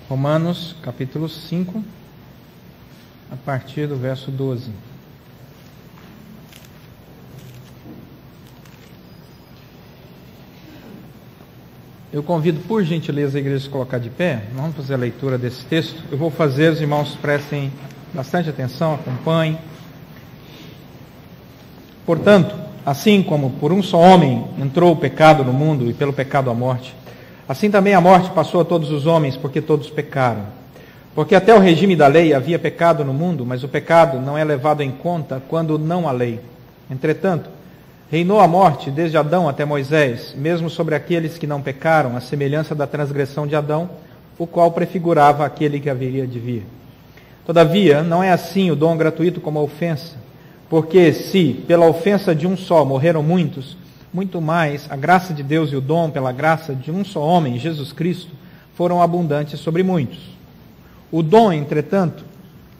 Romanos, capítulo 5, a partir do verso 12. Eu convido, por gentileza, a igreja a se colocar de pé. Vamos fazer a leitura desse texto. Eu vou fazer, os irmãos prestem bastante atenção, acompanhem. Portanto, assim como por um só homem entrou o pecado no mundo e pelo pecado a morte, assim também a morte passou a todos os homens, porque todos pecaram. Porque até o regime da lei havia pecado no mundo, mas o pecado não é levado em conta quando não há lei. Entretanto, reinou a morte desde Adão até Moisés, mesmo sobre aqueles que não pecaram, à semelhança da transgressão de Adão, o qual prefigurava aquele que haveria de vir. Todavia, não é assim o dom gratuito como a ofensa, porque se pela ofensa de um só morreram muitos, muito mais a graça de Deus e o dom pela graça de um só homem, Jesus Cristo, foram abundantes sobre muitos. O dom, entretanto,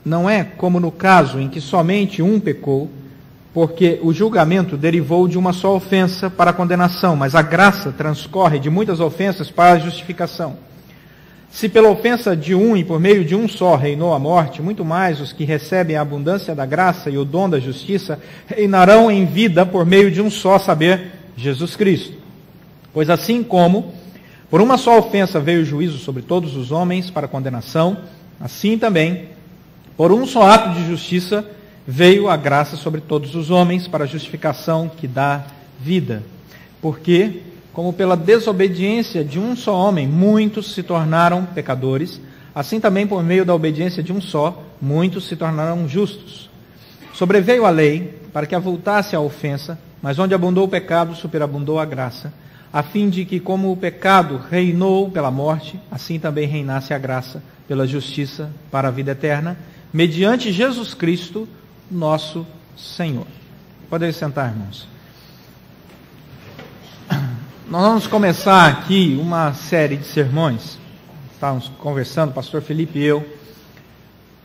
não é como no caso em que somente um pecou, porque o julgamento derivou de uma só ofensa para a condenação, mas a graça transcorre de muitas ofensas para a justificação. Se pela ofensa de um e por meio de um só reinou a morte, muito mais os que recebem a abundância da graça e o dom da justiça reinarão em vida por meio de um só, saber, Jesus Cristo. Pois assim como por uma só ofensa veio o juízo sobre todos os homens para condenação, assim também, por um só ato de justiça, veio a graça sobre todos os homens para a justificação que dá vida. Porque, como pela desobediência de um só homem, muitos se tornaram pecadores, assim também por meio da obediência de um só, muitos se tornaram justos. Sobreveio a lei para que avultasse a ofensa, mas onde abundou o pecado, superabundou a graça, a fim de que, como o pecado reinou pela morte, assim também reinasse a graça pela justiça para a vida eterna, mediante Jesus Cristo, nosso Senhor. Podem sentar, irmãos. Nós vamos começar aqui uma série de sermões. Estávamos conversando, o pastor Felipe e eu,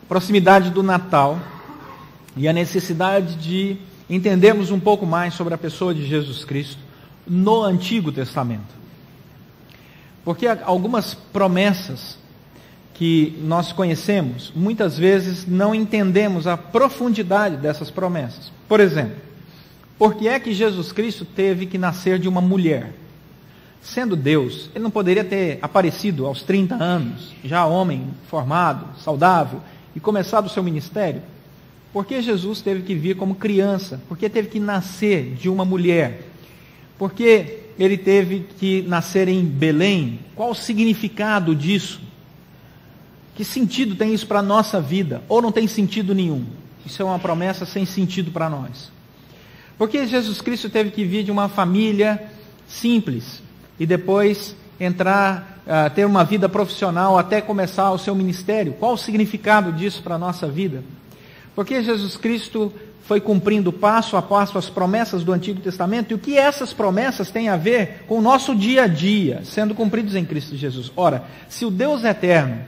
proximidade do Natal e a necessidade de entendermos um pouco mais sobre a pessoa de Jesus Cristo no Antigo Testamento. Porque algumas promessas que nós conhecemos, muitas vezes não entendemos a profundidade dessas promessas. Por exemplo, por que é que Jesus Cristo teve que nascer de uma mulher? Sendo Deus, ele não poderia ter aparecido aos 30 anos, já homem formado, saudável, e começado o seu ministério? Por que Jesus teve que vir como criança? Por que teve que nascer de uma mulher? Por que ele teve que nascer em Belém? Qual o significado disso? Que sentido tem isso para a nossa vida? Ou não tem sentido nenhum? Isso é uma promessa sem sentido para nós. Porque Jesus Cristo teve que vir de uma família simples e depois ter uma vida profissional até começar o seu ministério? Qual o significado disso para a nossa vida? Porque Jesus Cristo foi cumprindo passo a passo as promessas do Antigo Testamento, e o que essas promessas têm a ver com o nosso dia a dia, sendo cumpridos em Cristo Jesus? Ora, se o Deus eterno,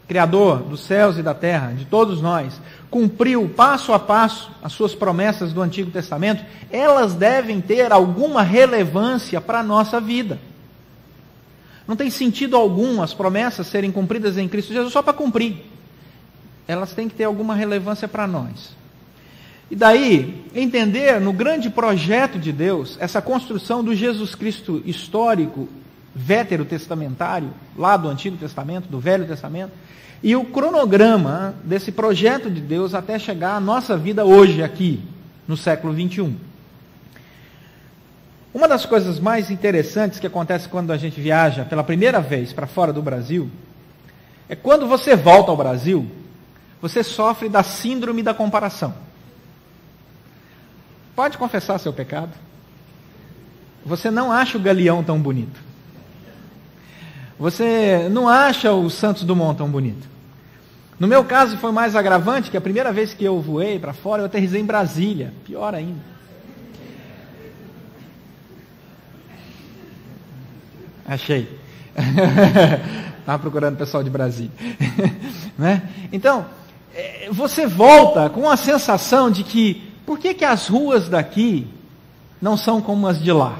Criador dos céus e da terra, de todos nós, cumpriu passo a passo as suas promessas do Antigo Testamento, elas devem ter alguma relevância para a nossa vida. Não tem sentido algum as promessas serem cumpridas em Cristo Jesus só para cumprir. Elas têm que ter alguma relevância para nós. E daí, entender no grande projeto de Deus, essa construção do Jesus Cristo histórico, veterotestamentário, lá do Antigo Testamento, do Velho Testamento, e o cronograma desse projeto de Deus até chegar à nossa vida hoje aqui, no século 21. Uma das coisas mais interessantes que acontece quando a gente viaja pela primeira vez para fora do Brasil, é quando você volta ao Brasil, você sofre da síndrome da comparação. Pode confessar seu pecado. Você não acha o Galeão tão bonito. Você não acha o Santos Dumont tão bonito. No meu caso foi mais agravante, que a primeira vez que eu voei para fora, eu aterrissei em Brasília. Pior ainda. Achei. Estava procurando o pessoal de Brasília. Né? Então, você volta com a sensação de que, por que as ruas daqui não são como as de lá?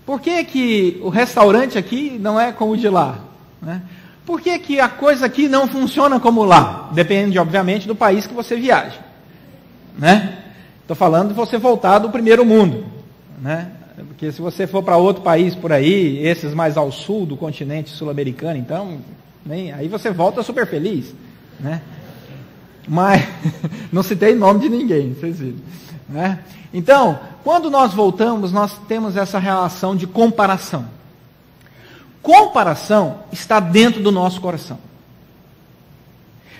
Por que o restaurante aqui não é como o de lá? Né? Por que que a coisa aqui não funciona como lá? Depende, obviamente, do país que você viaja, né? Estou falando de você voltar do primeiro mundo, né? Porque se você for para outro país por aí, esses mais ao sul do continente sul-americano, então, aí você volta super feliz, né? Mas, não citei nome de ninguém, vocês viram, né? Então, quando nós voltamos, nós temos essa relação de comparação. Comparação está dentro do nosso coração.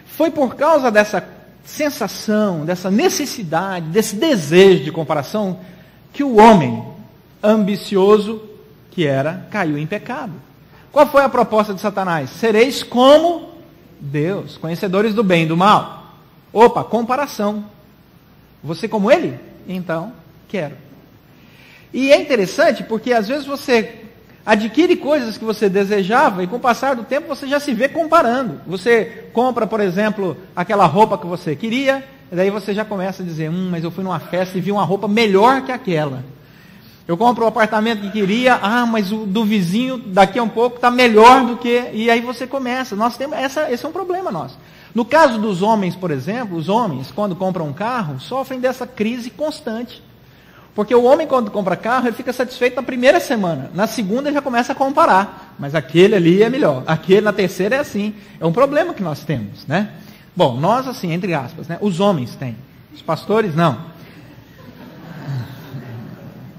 Foi por causa dessa sensação, dessa necessidade, desse desejo de comparação, que o homem ambicioso que era, caiu em pecado. Qual foi a proposta de Satanás? Sereis como Deus, conhecedores do bem e do mal. Opa, comparação. Você como ele? Então, quero. E é interessante porque às vezes você adquire coisas que você desejava e com o passar do tempo você já se vê comparando. Você compra, por exemplo, aquela roupa que você queria, e daí você já começa a dizer, mas eu fui numa festa e vi uma roupa melhor que aquela. Eu compro o apartamento que queria, mas o do vizinho daqui a um pouco está melhor do que... E aí você começa. Nós temos esse é um problema nosso. No caso dos homens, por exemplo, os homens, quando compram um carro, sofrem dessa crise constante. Porque o homem, quando compra carro, ele fica satisfeito na primeira semana. Na segunda, ele já começa a comparar. Mas aquele ali é melhor. Aquele na terceira é assim. É um problema que nós temos, né? Bom, nós assim, entre aspas, né? Os homens têm. Os pastores, não.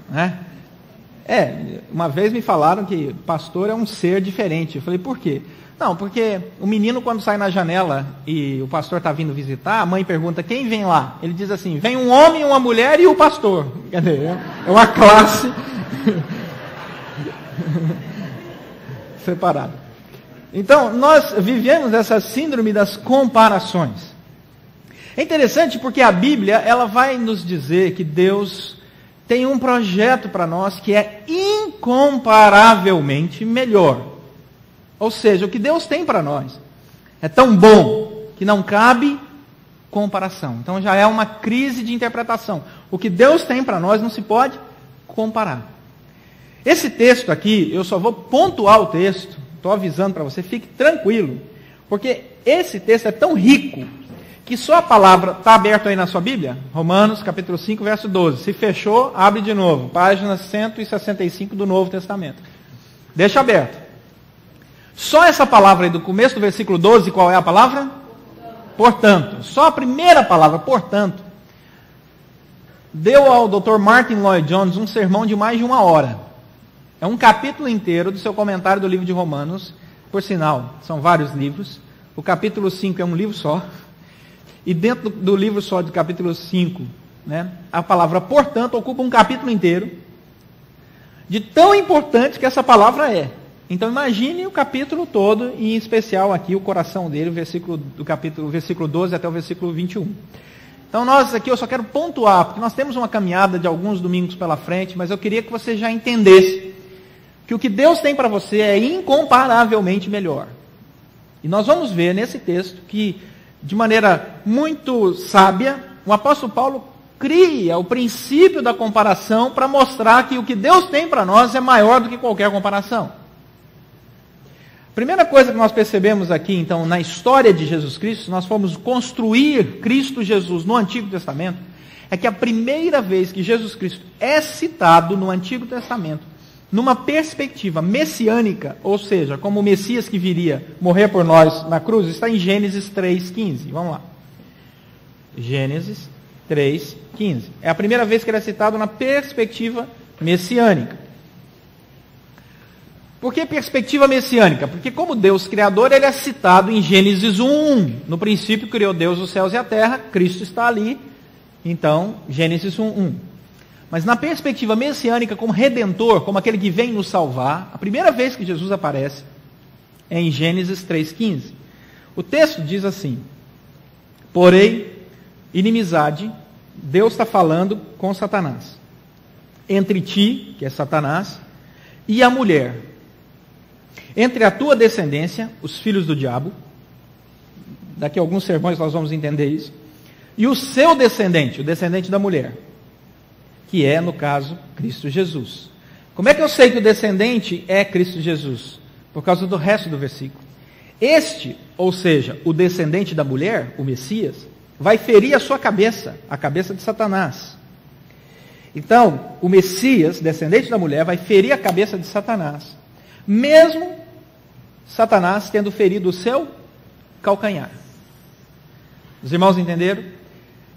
Né? Uma vez me falaram que pastor é um ser diferente. Eu falei, por quê? Não, porque o menino quando sai na janela e o pastor está vindo visitar, a mãe pergunta, quem vem lá? Ele diz assim, vem um homem, uma mulher e o pastor. Quer dizer, é uma classe separada. Então, nós vivemos essa síndrome das comparações. É interessante porque a Bíblia, ela vai nos dizer que Deus tem um projeto para nós que é incomparavelmente melhor. Ou seja, o que Deus tem para nós é tão bom que não cabe comparação. Então já é uma crise de interpretação. O que Deus tem para nós não se pode comparar. Esse texto aqui, eu só vou pontuar o texto, estou avisando para você, fique tranquilo, porque esse texto é tão rico que só a palavra, está aberto aí na sua Bíblia? Romanos capítulo 5, verso 12. Se fechou, abre de novo. Página 165 do Novo Testamento. Deixa aberto. Só essa palavra aí do começo do versículo 12, qual é a palavra? Portanto. Só a primeira palavra, portanto, deu ao Dr. Martin Lloyd Jones um sermão de mais de 1 hora. É um capítulo inteiro do seu comentário do livro de Romanos. Por sinal, são vários livros. O capítulo 5 é um livro só. E dentro do livro só do capítulo 5, né, a palavra portanto ocupa um capítulo inteiro. De tão importante que essa palavra é. Então imagine o capítulo todo, e em especial aqui o coração dele, o versículo 12 até o versículo 21. Então nós aqui, eu só quero pontuar, porque nós temos uma caminhada de alguns domingos pela frente, mas eu queria que você já entendesse que o que Deus tem para você é incomparavelmente melhor. E nós vamos ver nesse texto que, de maneira muito sábia, o apóstolo Paulo cria o princípio da comparação para mostrar que o que Deus tem para nós é maior do que qualquer comparação. Primeira coisa que nós percebemos aqui, então, na história de Jesus Cristo, nós fomos construir Cristo Jesus no Antigo Testamento, é que a primeira vez que Jesus Cristo é citado no Antigo Testamento, numa perspectiva messiânica, ou seja, como o Messias que viria morrer por nós na cruz, está em Gênesis 3,15. Vamos lá. Gênesis 3,15. É a primeira vez que ele é citado na perspectiva messiânica. Por que perspectiva messiânica? Porque como Deus Criador, ele é citado em Gênesis 1:1. No princípio criou Deus os céus e a terra, Cristo está ali. Então, Gênesis 1:1. Mas na perspectiva messiânica, como redentor, como aquele que vem nos salvar, a primeira vez que Jesus aparece é em Gênesis 3,15. O texto diz assim, porém, inimizade, Deus está falando com Satanás, entre ti, que é Satanás, e a mulher, entre a tua descendência, os filhos do diabo, daqui a alguns sermões nós vamos entender isso, e o seu descendente, o descendente da mulher, que é, no caso, Cristo Jesus. Como é que eu sei que o descendente é Cristo Jesus? Por causa do resto do versículo. Este, ou seja, o descendente da mulher, o Messias, vai ferir a sua cabeça, a cabeça de Satanás. Então, o Messias, descendente da mulher, vai ferir a cabeça de Satanás, mesmo Satanás tendo ferido o seu calcanhar. Os irmãos entenderam?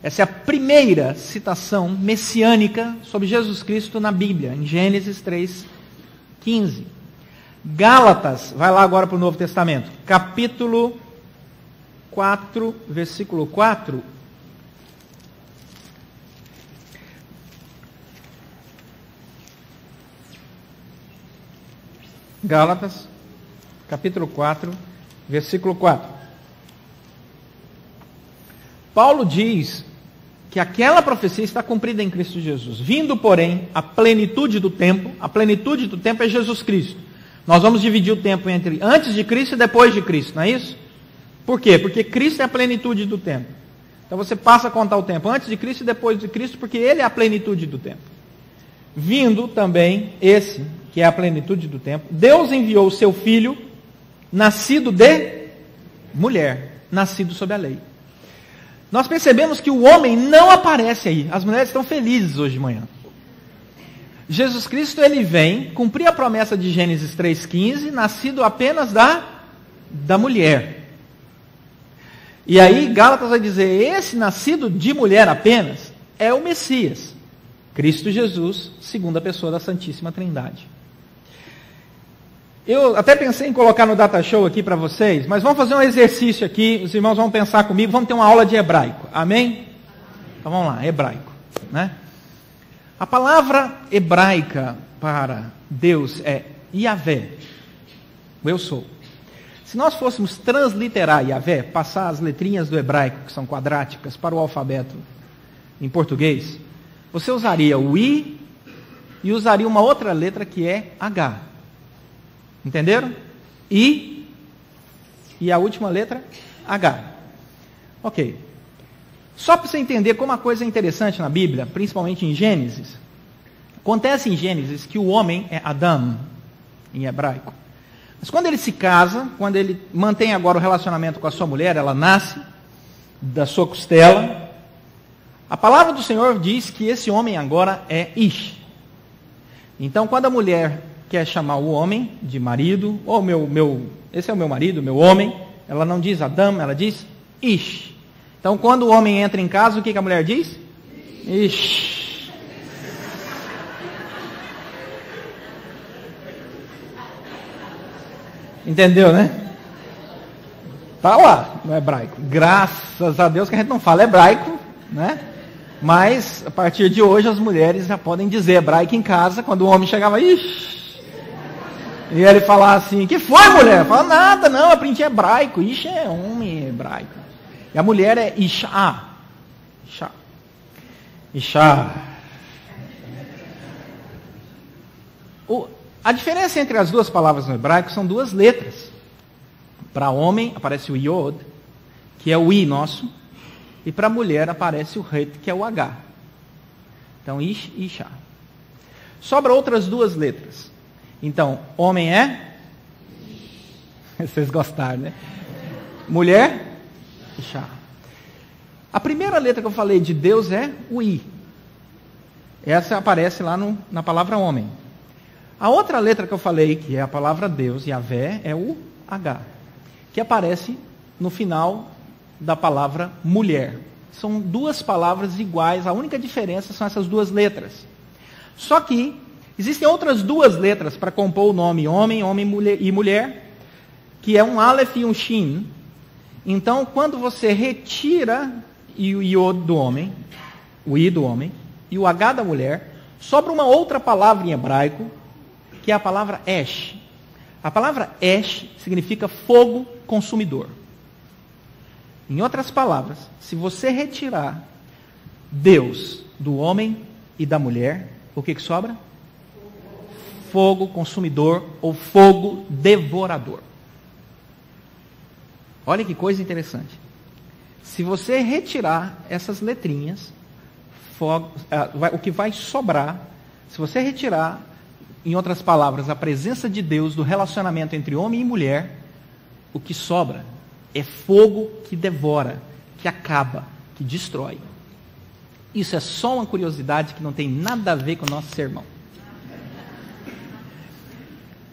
Essa é a primeira citação messiânica sobre Jesus Cristo na Bíblia, em Gênesis 3:15. Gálatas, vai lá agora para o Novo Testamento, capítulo 4, versículo 4. Gálatas, capítulo 4, versículo 4. Paulo diz que aquela profecia está cumprida em Cristo Jesus. Vindo, porém, a plenitude do tempo é Jesus Cristo. Nós vamos dividir o tempo entre antes de Cristo e depois de Cristo, não é isso? Por quê? Porque Cristo é a plenitude do tempo. Então você passa a contar o tempo antes de Cristo e depois de Cristo, porque Ele é a plenitude do tempo. Vindo também esse, que é a plenitude do tempo, Deus enviou o seu Filho, nascido de mulher, nascido sob a lei. Nós percebemos que o homem não aparece aí. As mulheres estão felizes hoje de manhã. Jesus Cristo, ele vem cumprir a promessa de Gênesis 3:15, nascido apenas da mulher. E aí Gálatas vai dizer, esse nascido de mulher apenas é o Messias, Cristo Jesus, segunda pessoa da Santíssima Trindade. Eu até pensei em colocar no data show aqui para vocês, mas vamos fazer um exercício aqui, os irmãos vão pensar comigo, vamos ter uma aula de hebraico, amém? Então vamos lá, hebraico, né? A palavra hebraica para Deus é Yahvé, o eu sou. Se nós fôssemos transliterar Yahvé, passar as letrinhas do hebraico, que são quadráticas, para o alfabeto em português, você usaria o I e usaria uma outra letra que é H. Entenderam? I e a última letra H. Ok. Só para você entender como a coisa é interessante na Bíblia, principalmente em Gênesis, acontece em Gênesis que o homem é Adam, em hebraico. Mas quando ele se casa, quando ele mantém agora o relacionamento com a sua mulher, ela nasce da sua costela, a palavra do Senhor diz que esse homem agora é Ish. Então quando a mulher quer chamar o homem de marido, ou esse é o meu marido, meu homem, ela não diz Adam, ela diz Ish. Então, quando o homem entra em casa, o que a mulher diz? Ish. Entendeu, né? Tá lá no hebraico. Graças a Deus que a gente não fala hebraico, né? Mas, a partir de hoje, as mulheres já podem dizer hebraico em casa, quando o homem chegava, Ish. E ele falar assim, que foi, mulher? Fala, nada, não, eu aprendi hebraico. Ish é homem hebraico. E a mulher é Isha. Isha. Isha. A diferença entre as duas palavras no hebraico são duas letras. Para homem aparece o Yod, que é o I nosso, e para mulher aparece o Het, que é o H. Então, Ish e Isha. Sobra outras duas letras. Então, homem é? Vocês gostaram, né? Mulher? Isha. A primeira letra que eu falei de Deus é o I. Essa aparece lá na palavra homem. A outra letra que eu falei, que é a palavra Deus, Yahvé, é o H, que aparece no final da palavra mulher. São duas palavras iguais, a única diferença são essas duas letras. Só que existem outras duas letras para compor o nome homem, mulher e mulher, que é um Aleph e um Shin. Então, quando você retira o Yod do homem, o I do homem, e o H da mulher, sobra uma outra palavra em hebraico, que é a palavra Esh. A palavra Esh significa fogo consumidor. Em outras palavras, se você retirar Deus do homem e da mulher, o que sobra? Fogo consumidor ou fogo devorador. Olha que coisa interessante. Se você retirar essas letrinhas, o que vai sobrar, se você retirar, em outras palavras, a presença de Deus do relacionamento entre homem e mulher, o que sobra é fogo que devora, que acaba, que destrói. Isso é só uma curiosidade que não tem nada a ver com o nosso sermão.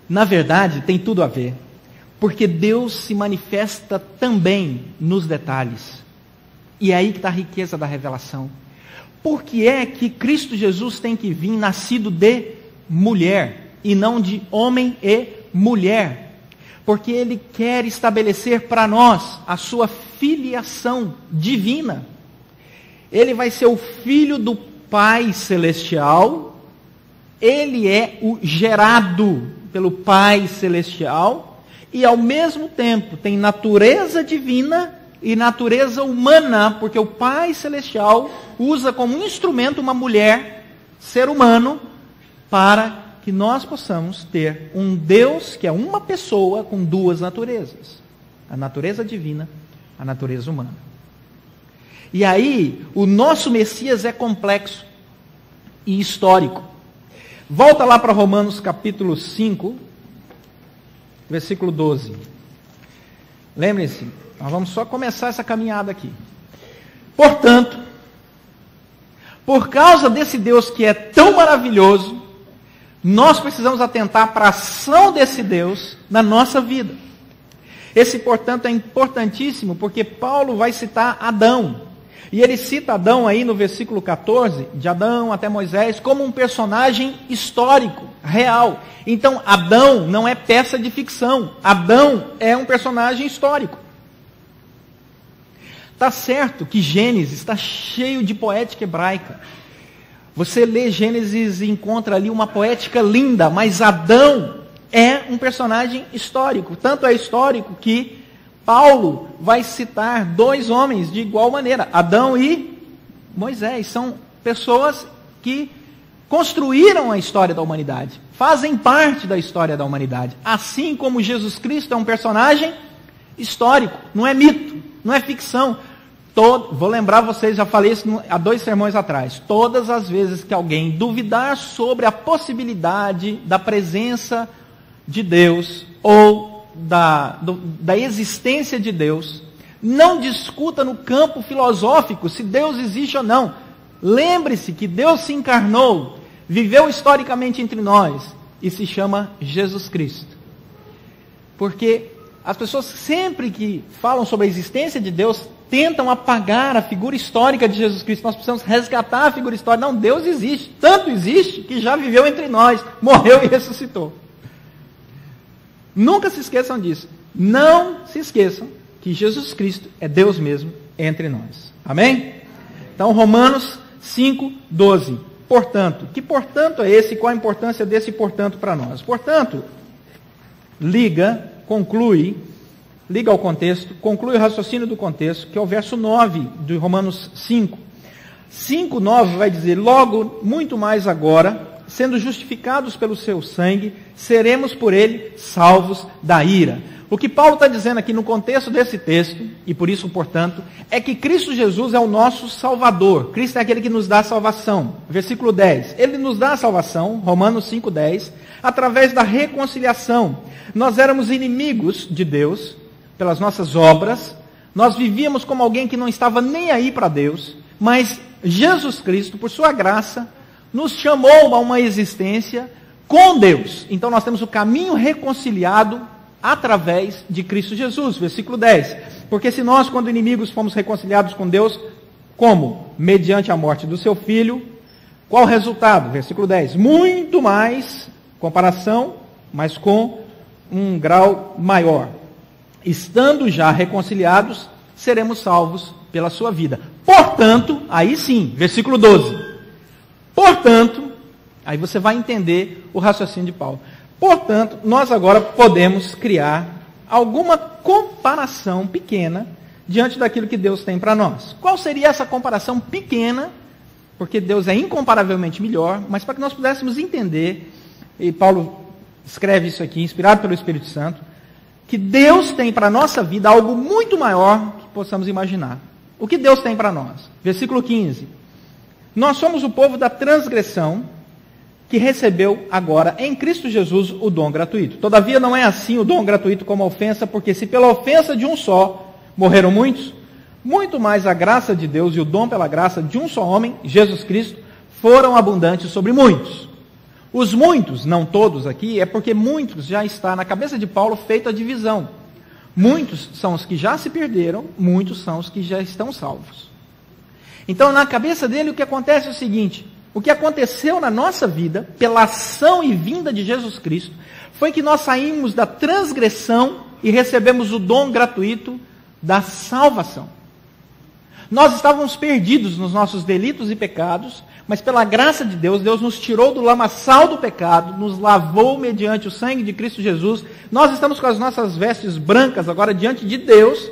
Na verdade, tem tudo a ver, porque Deus se manifesta também nos detalhes. E é aí que está a riqueza da revelação. Por que é que Cristo Jesus tem que vir nascido de mulher e não de homem e mulher? Porque Ele quer estabelecer para nós a sua filiação divina. Ele vai ser o filho do Pai Celestial, Ele é o gerado pelo Pai Celestial, e ao mesmo tempo tem natureza divina e natureza humana, porque o Pai Celestial usa como instrumento uma mulher, ser humano, para que nós possamos ter um Deus que é uma pessoa com duas naturezas. A natureza divina, a natureza humana. E aí, o nosso Messias é complexo e histórico. Volta lá para Romanos capítulo 5, versículo 12. Lembrem-se, nós vamos só começar essa caminhada aqui. Portanto, por causa desse Deus que é tão maravilhoso, nós precisamos atentar para a ação desse Deus na nossa vida. Esse, portanto, é importantíssimo, porque Paulo vai citar Adão. E ele cita Adão aí no versículo 14, de Adão até Moisés, como um personagem histórico, real. Então, Adão não é peça de ficção. Adão é um personagem histórico. Está certo que Gênesis está cheio de poética hebraica. Você lê Gênesis e encontra ali uma poética linda, mas Adão é um personagem histórico. Tanto é histórico que Paulo vai citar dois homens de igual maneira, Adão e Moisés. São pessoas que construíram a história da humanidade, fazem parte da história da humanidade. Assim como Jesus Cristo é um personagem histórico, não é mito, não é ficção. Vou lembrar vocês, já falei isso há 2 sermões atrás. Todas as vezes que alguém duvidar sobre a possibilidade da presença de Deus ou da existência de Deus, não discuta no campo filosófico se Deus existe ou não. Lembre-se que Deus se encarnou, viveu historicamente entre nós e se chama Jesus Cristo. Porque as pessoas sempre que falam sobre a existência de Deus tentam apagar a figura histórica de Jesus Cristo. Nós precisamos resgatar a figura histórica. Não, Deus existe, tanto existe que já viveu entre nós, morreu e ressuscitou. Nunca se esqueçam disso. Não se esqueçam que Jesus Cristo é Deus mesmo entre nós. Amém? Então, Romanos 5, 12. Portanto, que portanto é esse? Qual a importância desse portanto para nós? Portanto, liga ao contexto, conclui o raciocínio do contexto, que é o verso 9 de Romanos 5. 5, 9 vai dizer: logo, muito mais agora, sendo justificados pelo seu sangue, seremos por ele salvos da ira. O que Paulo está dizendo aqui no contexto desse texto, e por isso, portanto, é que Cristo Jesus é o nosso Salvador. Cristo é aquele que nos dá a salvação. Versículo 10. Ele nos dá a salvação, Romanos 5, 10, através da reconciliação. Nós éramos inimigos de Deus pelas nossas obras, nós vivíamos como alguém que não estava nem aí para Deus, mas Jesus Cristo, por sua graça, nos chamou a uma existência com Deus. Então nós temos o caminho reconciliado através de Cristo Jesus. Versículo 10. Porque se nós, quando inimigos, fomos reconciliados com Deus, como? Mediante a morte do seu Filho. Qual o resultado? Versículo 10. Muito mais, comparação, mas com um grau maior. Estando já reconciliados, seremos salvos pela sua vida. Portanto, aí sim, versículo 12. Portanto, aí você vai entender o raciocínio de Paulo. Portanto, nós agora podemos criar alguma comparação pequena diante daquilo que Deus tem para nós. Qual seria essa comparação pequena? Porque Deus é incomparavelmente melhor, mas para que nós pudéssemos entender, e Paulo escreve isso aqui, inspirado pelo Espírito Santo, que Deus tem para a nossa vida algo muito maior que possamos imaginar. O que Deus tem para nós? Versículo 15. Nós somos o povo da transgressão, que recebeu agora em Cristo Jesus o dom gratuito. Todavia não é assim o dom gratuito como a ofensa, porque se pela ofensa de um só morreram muitos, muito mais a graça de Deus e o dom pela graça de um só homem, Jesus Cristo, foram abundantes sobre muitos. Os muitos, não todos aqui, é porque muitos já está na cabeça de Paulo feita a divisão. Muitos são os que já se perderam, muitos são os que já estão salvos. Então, na cabeça dele, o que acontece é o seguinte: o que aconteceu na nossa vida, pela ação e vinda de Jesus Cristo, foi que nós saímos da transgressão e recebemos o dom gratuito da salvação. Nós estávamos perdidos nos nossos delitos e pecados, mas pela graça de Deus, Deus nos tirou do lamaçal do pecado, nos lavou mediante o sangue de Cristo Jesus. Nós estamos com as nossas vestes brancas agora diante de Deus,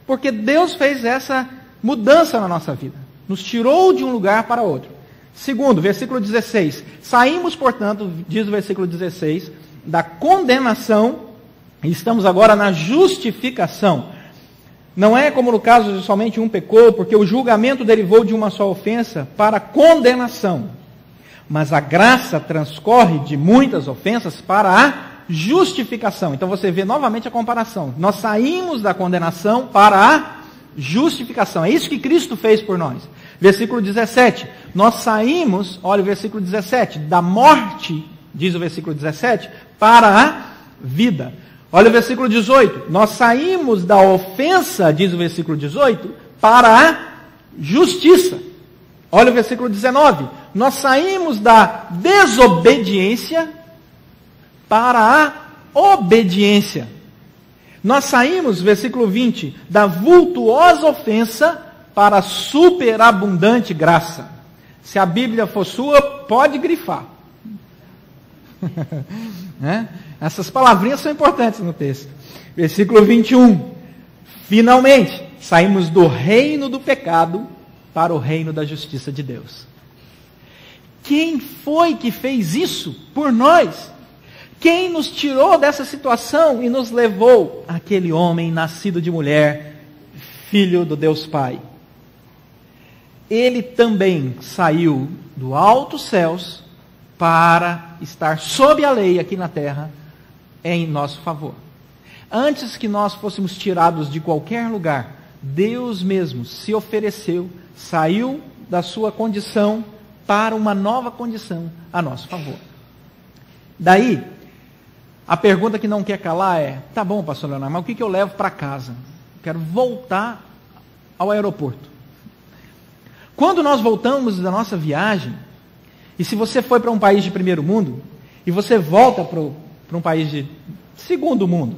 porque Deus fez essa mudança na nossa vida. Nos tirou de um lugar para outro. Segundo, versículo 16. Saímos, portanto, diz o versículo 16, da condenação e estamos agora na justificação. Não é como no caso de somente um pecou, porque o julgamento derivou de uma só ofensa para condenação. Mas a graça transcorre de muitas ofensas para a justificação. Então você vê novamente a comparação. Nós saímos da condenação para a justificação. É isso que Cristo fez por nós. Versículo 17. Nós saímos, olha o versículo 17, da morte, diz o versículo 17, para a vida. Olha o versículo 18. Nós saímos da ofensa, diz o versículo 18, para a justiça. Olha o versículo 19. Nós saímos da desobediência para a obediência. Nós saímos, versículo 20, da vultuosa ofensa para a superabundante graça. Se a Bíblia for sua, pode grifar. Né? Essas palavrinhas são importantes no texto. Versículo 21. Finalmente, saímos do reino do pecado para o reino da justiça de Deus. Quem foi que fez isso por nós? Quem nos tirou dessa situação e nos levou? Aquele homem nascido de mulher, filho do Deus Pai. Ele também saiu do altos céus para estar sob a lei aqui na terra, em nosso favor. Antes que nós fôssemos tirados de qualquer lugar, Deus mesmo se ofereceu, saiu da sua condição para uma nova condição a nosso favor. Daí, a pergunta que não quer calar é: tá bom, pastor Leonardo, mas o que eu levo para casa? Quero voltar ao aeroporto. Quando nós voltamos da nossa viagem, e se você foi para um país de primeiro mundo, e você volta para um país de segundo mundo,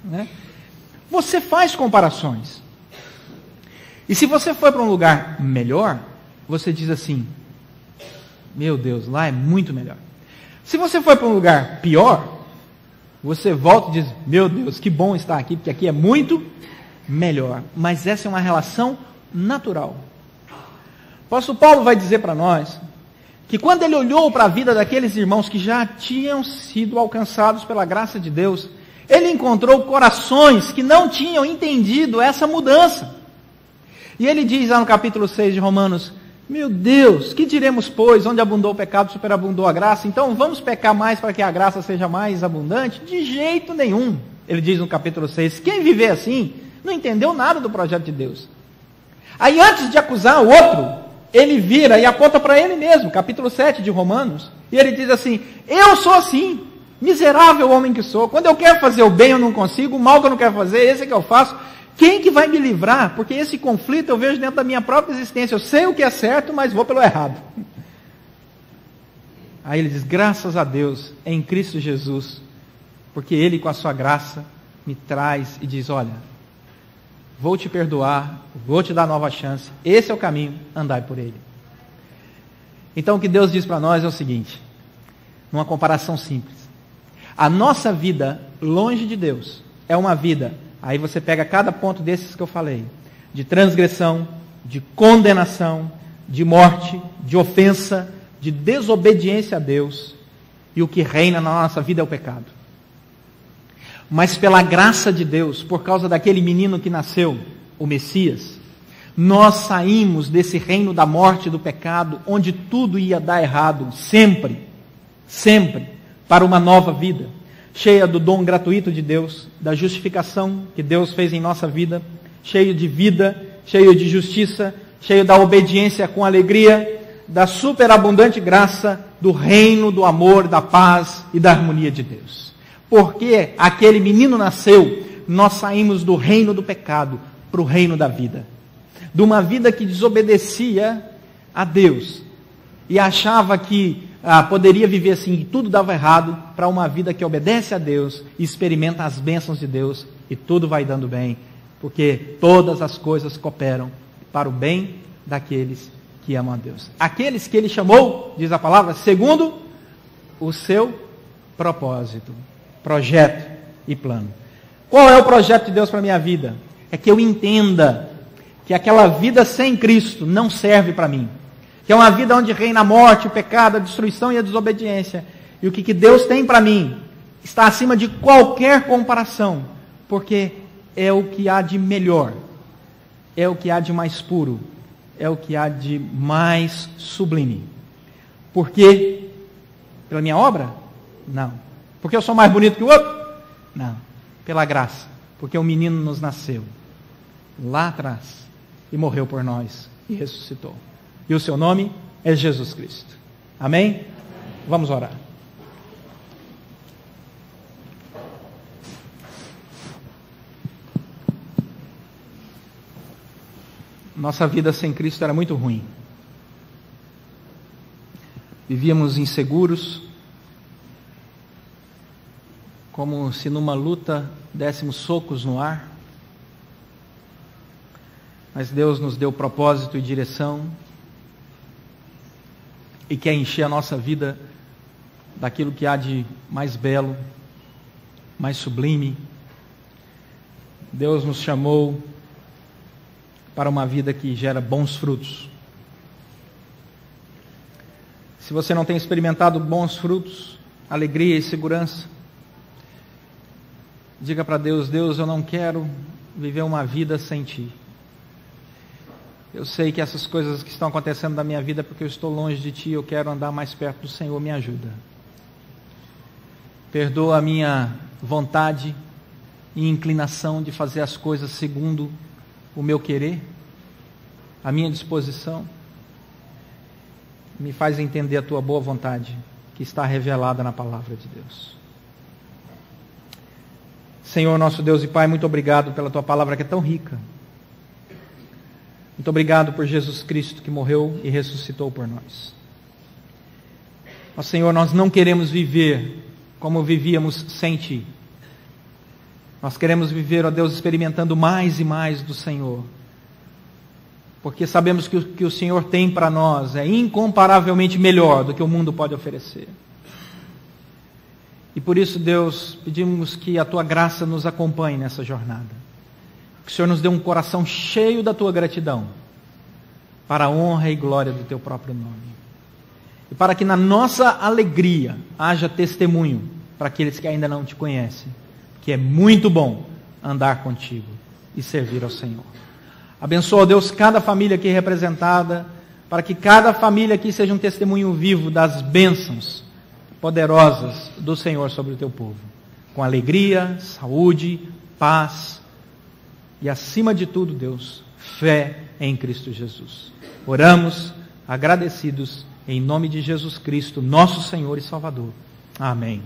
né? Você faz comparações. E se você for para um lugar melhor, você diz assim: meu Deus, lá é muito melhor. Se você for para um lugar pior, você volta e diz: meu Deus, que bom estar aqui, porque aqui é muito melhor. Mas essa é uma relação natural. O apóstolo Paulo vai dizer para nós que quando ele olhou para a vida daqueles irmãos que já tinham sido alcançados pela graça de Deus, ele encontrou corações que não tinham entendido essa mudança. E ele diz lá no capítulo 6 de Romanos: meu Deus, que diremos, pois, onde abundou o pecado, superabundou a graça, então vamos pecar mais para que a graça seja mais abundante? De jeito nenhum. Ele diz no capítulo 6, quem viver assim, não entendeu nada do projeto de Deus. Aí antes de acusar o outro, ele vira e aponta para ele mesmo, capítulo 7 de Romanos, e ele diz assim: eu sou assim, miserável homem que sou, quando eu quero fazer o bem eu não consigo, o mal que eu não quero fazer, esse é que eu faço. Quem que vai me livrar? Porque esse conflito eu vejo dentro da minha própria existência, eu sei o que é certo, mas vou pelo errado. Aí ele diz: graças a Deus, em Cristo Jesus, porque Ele com a sua graça me traz e diz: olha, vou te perdoar, vou te dar nova chance, esse é o caminho, andai por ele. Então o que Deus diz para nós é o seguinte, numa comparação simples: a nossa vida longe de Deus é uma vida, aí você pega cada ponto desses que eu falei, de transgressão, de condenação, de morte, de ofensa, de desobediência a Deus, e o que reina na nossa vida é o pecado. Mas pela graça de Deus, por causa daquele menino que nasceu, o Messias, nós saímos desse reino da morte e do pecado, onde tudo ia dar errado, sempre, para uma nova vida, cheia do dom gratuito de Deus, da justificação que Deus fez em nossa vida, cheio de vida, cheio de justiça, cheio da obediência com alegria, da superabundante graça, do reino, do amor, da paz e da harmonia de Deus. Porque aquele menino nasceu, nós saímos do reino do pecado para o reino da vida. De uma vida que desobedecia a Deus e achava que poderia viver assim e tudo dava errado, para uma vida que obedece a Deus e experimenta as bênçãos de Deus e tudo vai dando bem, porque todas as coisas cooperam para o bem daqueles que amam a Deus. Aqueles que Ele chamou, diz a palavra, segundo o seu propósito, projeto e plano. Qual é o projeto de Deus para a minha vida? É que eu entenda que aquela vida sem Cristo não serve para mim. Que é uma vida onde reina a morte, o pecado, a destruição e a desobediência. E o que Deus tem para mim está acima de qualquer comparação, porque é o que há de melhor, é o que há de mais puro, é o que há de mais sublime. Por quê? Pela minha obra? Não. Porque eu sou mais bonito que o outro? Não. Pela graça. Porque o menino nos nasceu lá atrás e morreu por nós e ressuscitou. E o seu nome é Jesus Cristo. Amém? Vamos orar. Nossa vida sem Cristo era muito ruim. Vivíamos inseguros, como se numa luta dessemos socos no ar. Mas Deus nos deu propósito e direção e quer encher a nossa vida daquilo que há de mais belo, mais sublime. Deus nos chamou para uma vida que gera bons frutos. Se você não tem experimentado bons frutos, alegria e segurança, diga para Deus: Deus, eu não quero viver uma vida sem Ti. Eu sei que essas coisas que estão acontecendo na minha vida é porque eu estou longe de Ti, eu quero andar mais perto do Senhor, me ajuda. Perdoa a minha vontade e inclinação de fazer as coisas segundo o meu querer, a minha disposição. Me faz entender a Tua boa vontade, que está revelada na palavra de Deus. Senhor, nosso Deus e Pai, muito obrigado pela Tua palavra que é tão rica. Muito obrigado por Jesus Cristo que morreu e ressuscitou por nós. Ó Senhor, nós não queremos viver como vivíamos sem Ti. Nós queremos viver, ó Deus, experimentando mais e mais do Senhor. Porque sabemos que o que o Senhor tem para nós é incomparavelmente melhor do que o mundo pode oferecer. E por isso, Deus, pedimos que a Tua graça nos acompanhe nessa jornada. Que o Senhor nos dê um coração cheio da Tua gratidão, para a honra e glória do Teu próprio nome. E para que na nossa alegria haja testemunho para aqueles que ainda não Te conhecem, que é muito bom andar contigo e servir ao Senhor. Abençoa, Deus, cada família aqui representada, para que cada família aqui seja um testemunho vivo das bênçãos poderosas do Senhor sobre o Teu povo. Com alegria, saúde, paz e, acima de tudo, Deus, fé em Cristo Jesus. Oramos agradecidos em nome de Jesus Cristo, nosso Senhor e Salvador. Amém.